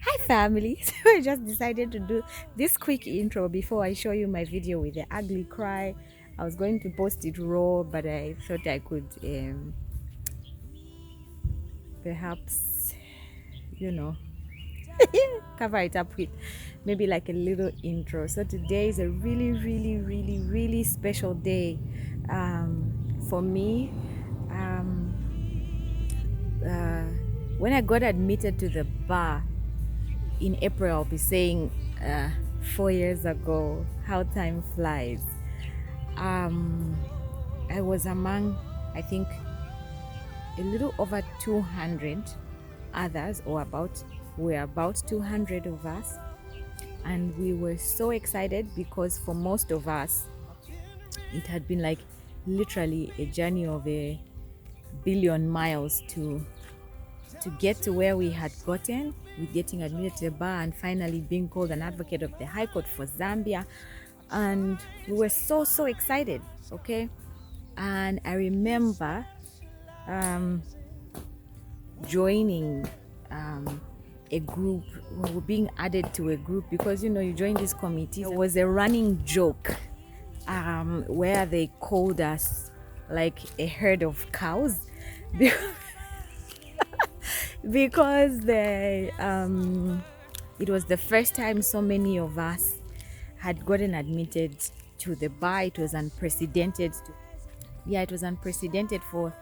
Hi family. So I just decided to do this quick intro before I show you my video with the ugly cry. I was going to post it raw, but I thought I could perhaps, you know, cover it up with maybe like a little intro. So today is a really special day for me. Um, uh, when I got admitted to the bar in April, I'll be saying 4 years ago. How time flies. Um, I was among, I think, a little over 200 others, or we're about 200 of us, and we were so excited because for most of us, it had been like literally a journey of a billion miles to get to where we had gotten, with getting admitted to the bar and finally being called an advocate of the High Court for Zambia. And we were so excited, okay? And I remember joining a group. We were being added to a group because you join these committees. There was a running joke where they called us like a herd of cows because it was the first time so many of us had gotten admitted to the bar. It was unprecedented. It was unprecedented for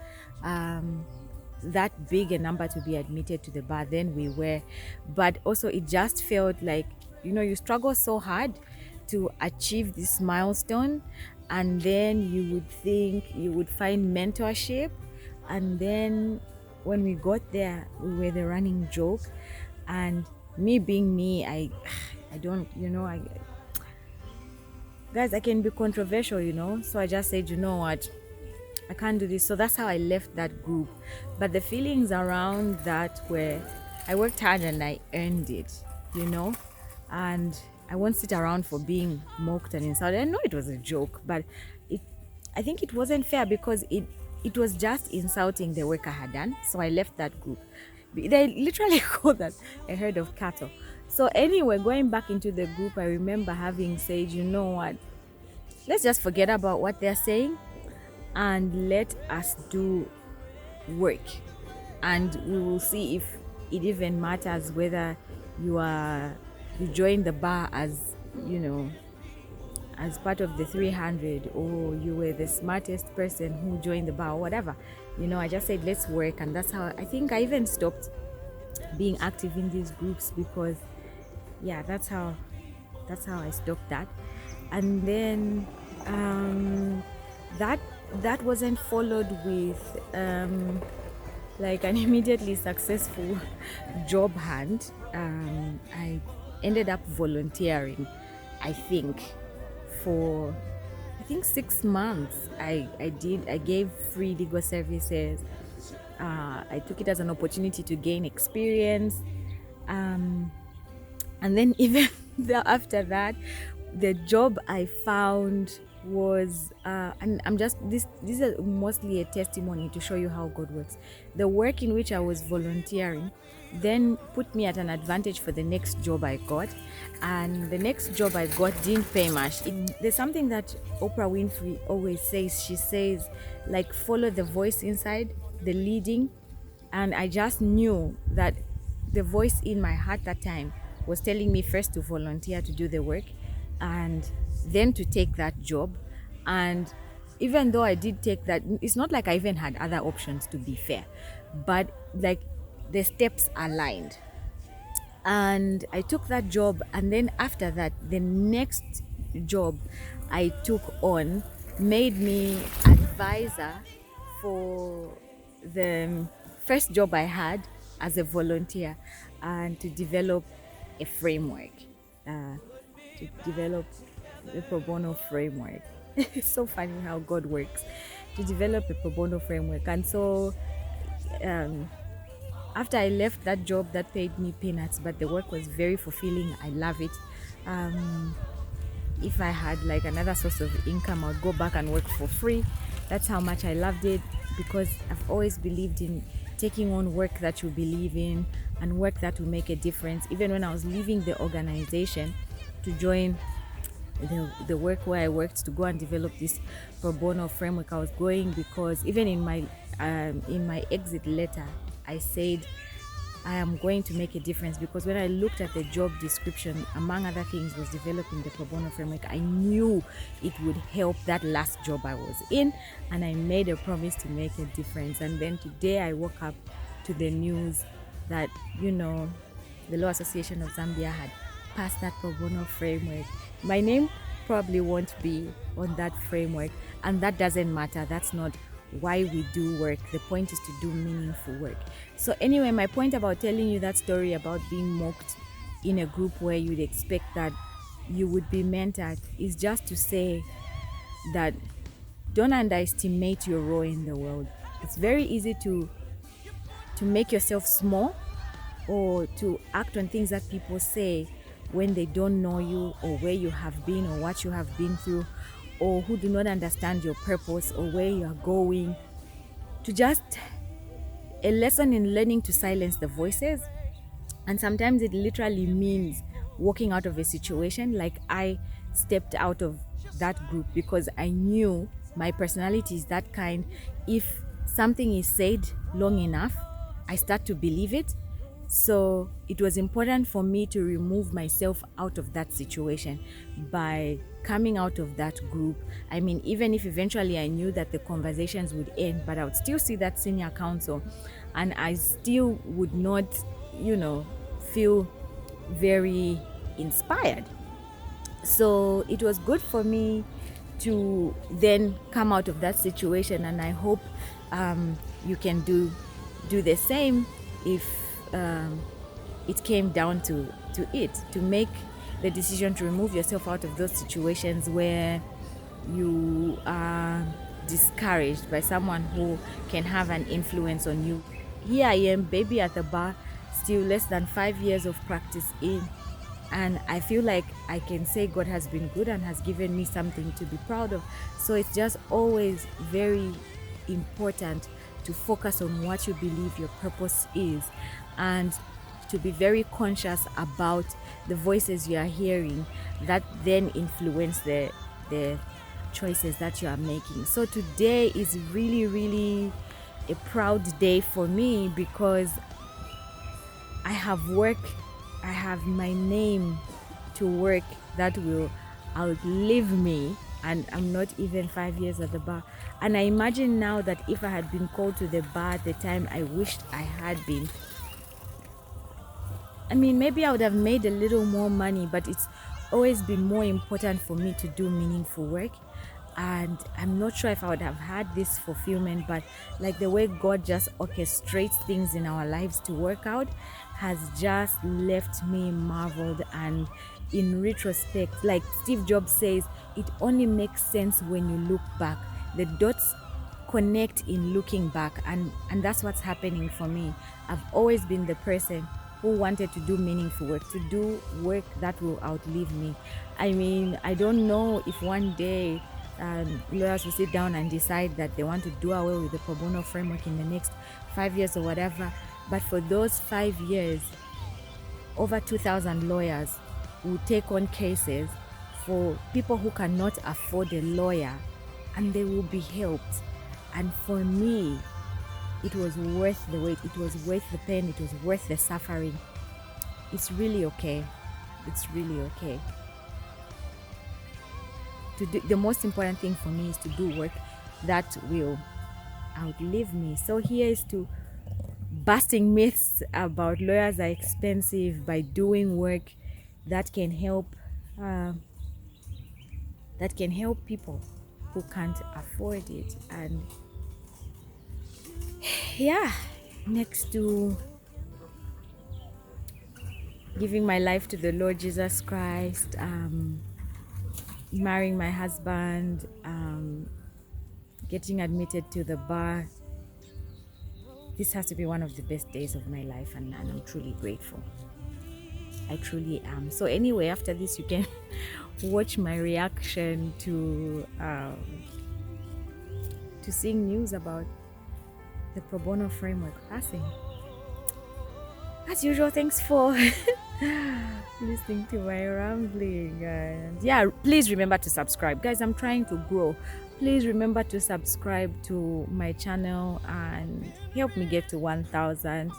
that big a number to be admitted to the bar. Then we were, but also it just felt like you struggle so hard to achieve this milestone, and then you would think you would find mentorship, and then when we got there, we were the running joke. And me being me, I don't, guys, I can be controversial, so I just said, you know what, I can't do this. So that's how I left that group. But the feelings around that were, I worked hard and I earned it, and I won't sit around for being mocked and insulted. I know it was a joke, but I think it wasn't fair because it was just insulting the work I had done. So I left that group. They literally called us a herd of cattle. So anyway, going back into the group, I remember having said, you know what, let's just forget about what they're saying and let us do work, and we will see if it even matters whether you join the bar as as part of the 300, or you were the smartest person who joined the bar, or whatever. I just said let's work, and that's how I think I even stopped being active in these groups, because that's how I stopped that. And then that wasn't followed with like an immediately successful job hunt. I ended up volunteering, I think, for 6 months. I gave free legal services. I took it as an opportunity to gain experience, and then even after that, the job I found was and I'm just this is mostly a testimony to show you how God works. The work in which I was volunteering then put me at an advantage for the next job I got, and the next job I got didn't pay much. There's something that Oprah Winfrey always says. She says, like, follow the voice inside, the leading. And I just knew that the voice in my heart that time was telling me first to volunteer to do the work, and then to take that job. And even though I did take that, it's not like I even had other options, to be fair, but like the steps aligned, and I took that job. And then after that, the next job I took on made me advisor for the first job I had as a volunteer, and to develop a framework, to develop the pro bono framework. It's so funny how God works, to develop a pro bono framework. And so after I left that job that paid me peanuts, but the work was very fulfilling, I love it. If I had like another source of income, I would go back and work for free. That's how much I loved it, because I've always believed in taking on work that you believe in, and work that will make a difference. Even when I was leaving the organization to join the work where I worked to go and develop this pro bono framework, I was going because even in my exit letter, I said I am going to make a difference, because when I looked at the job description, among other things was developing the pro bono framework. I knew it would help that last job I was in, and I made a promise to make a difference. And then today I woke up to the news that, the Law Association of Zambia had passed that pro bono framework. My name probably won't be on that framework, and that doesn't matter. That's not why we do work. The point is to do meaningful work. So anyway, my point about telling you that story about being mocked in a group where you'd expect that you would be mentored is just to say that don't underestimate your role in the world. It's very easy to make yourself small, or to act on things that people say when they don't know you, or where you have been, or what you have been through, or who do not understand your purpose or where you are going. To just a lesson in learning to silence the voices. And sometimes it literally means walking out of a situation. Like I stepped out of that group because I knew my personality is that kind. If something is said long enough, I start to believe it. So it was important for me to remove myself out of that situation by coming out of that group. I mean, even if eventually I knew that the conversations would end, but I would still see that senior counsel, and I still would not, feel very inspired. So it was good for me to then come out of that situation, and I hope you can do the same if it came down to it, to make the decision to remove yourself out of those situations where you are discouraged by someone who can have an influence on you. Here I am, baby at the bar, still less than 5 years of practice in, and I feel like I can say God has been good and has given me something to be proud of. So it's just always very important to focus on what you believe your purpose is, and to be very conscious about the voices you are hearing that then influence the choices that you are making. So today is really, really a proud day for me, because I have work, I have my name to work that will outlive me, and I'm not even 5 years at the bar. And I imagine now that if I had been called to the bar at the time I wished I had been, I mean, maybe I would have made a little more money, but it's always been more important for me to do meaningful work. And I'm not sure if I would have had this fulfillment, but like the way God just orchestrates things in our lives to work out has just left me marveled. And in retrospect, like Steve Jobs says, it only makes sense when you look back. The dots connect in looking back, and that's what's happening for me. I've always been the person who wanted to do meaningful work, to do work that will outlive me. I mean, I don't know if one day lawyers will sit down and decide that they want to do away with the pro bono framework in the next 5 years or whatever, but for those 5 years, over 2,000 lawyers will take on cases for people who cannot afford a lawyer, and they will be helped. And for me, it was worth the wait, it was worth the pain, it was worth the suffering. It's really okay. It's really okay. The most important thing for me is to do work that will outlive me. So here is to busting myths about lawyers are expensive by doing work that can help people who can't afford it. And yeah, next to giving my life to the Lord Jesus Christ, marrying my husband, getting admitted to the bar, this has to be one of the best days of my life, and I'm truly grateful. I truly am. So anyway, after this you can watch my reaction to seeing news about the pro bono framework passing. as usual, thanks for listening to my rambling. And yeah, please remember to subscribe, guys. I'm trying to grow. Please remember to subscribe to my channel and help me get to 1,000.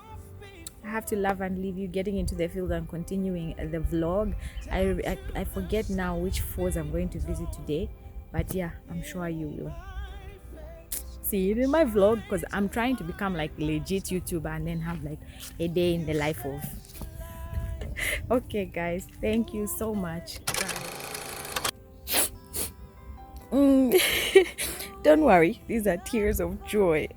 I have to love and leave you getting into the field and continuing the vlog. I forget now which falls I'm going to visit today, but yeah, I'm sure you will see it in my vlog, because I'm trying to become like legit YouTuber and then have like a day in the life of. Okay, guys, thank you so much. Don't worry, these are tears of joy.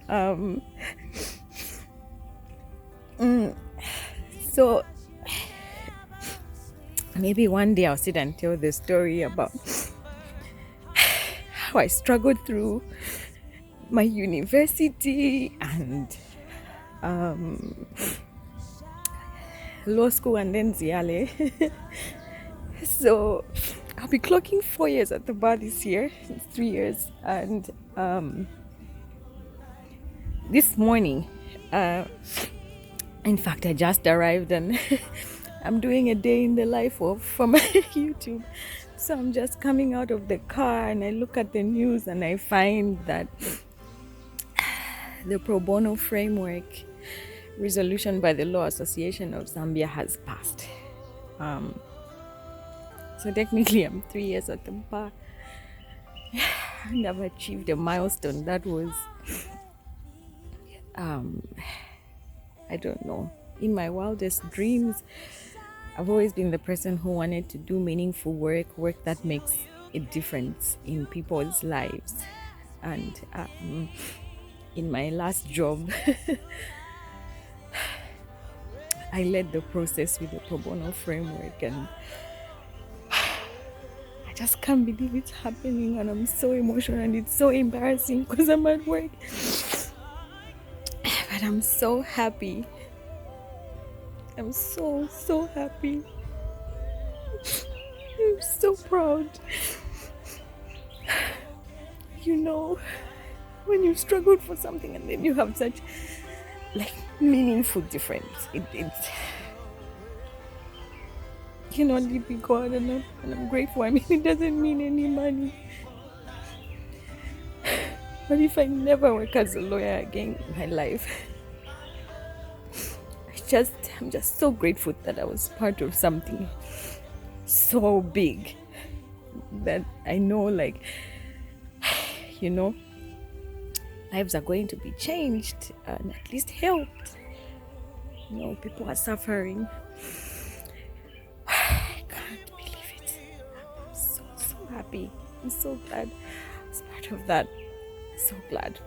So maybe one day I'll sit and tell the story about how I struggled through my university and law school and then Ziale. So I'll be clocking 4 years at the bar this year. It's 3 years. And this morning, in fact, I just arrived and I'm doing a day in the life for my YouTube. So I'm just coming out of the car and I look at the news and I find that the pro bono framework resolution by the Law Association of Zambia has passed. So technically I'm 3 years at the bar and I've achieved a milestone that was I don't know, in my wildest dreams. I've always been the person who wanted to do meaningful work that makes a difference in people's lives. And in my last job, I led the process with the pro bono framework, and I just can't believe it's happening, and I'm so emotional and it's so embarrassing because I'm at work. But I'm so happy. I'm so happy. I'm so proud. You know, when you struggled for something and then you have such like meaningful difference, it's you know, only be God, and I'm grateful. I mean, it doesn't mean any money. But if I never work as a lawyer again in my life, I'm just so grateful that I was part of something so big that I know, like, you know, lives are going to be changed and at least helped. You know, people are suffering. I can't believe it. I'm so happy. I'm so glad I was part of that. So glad.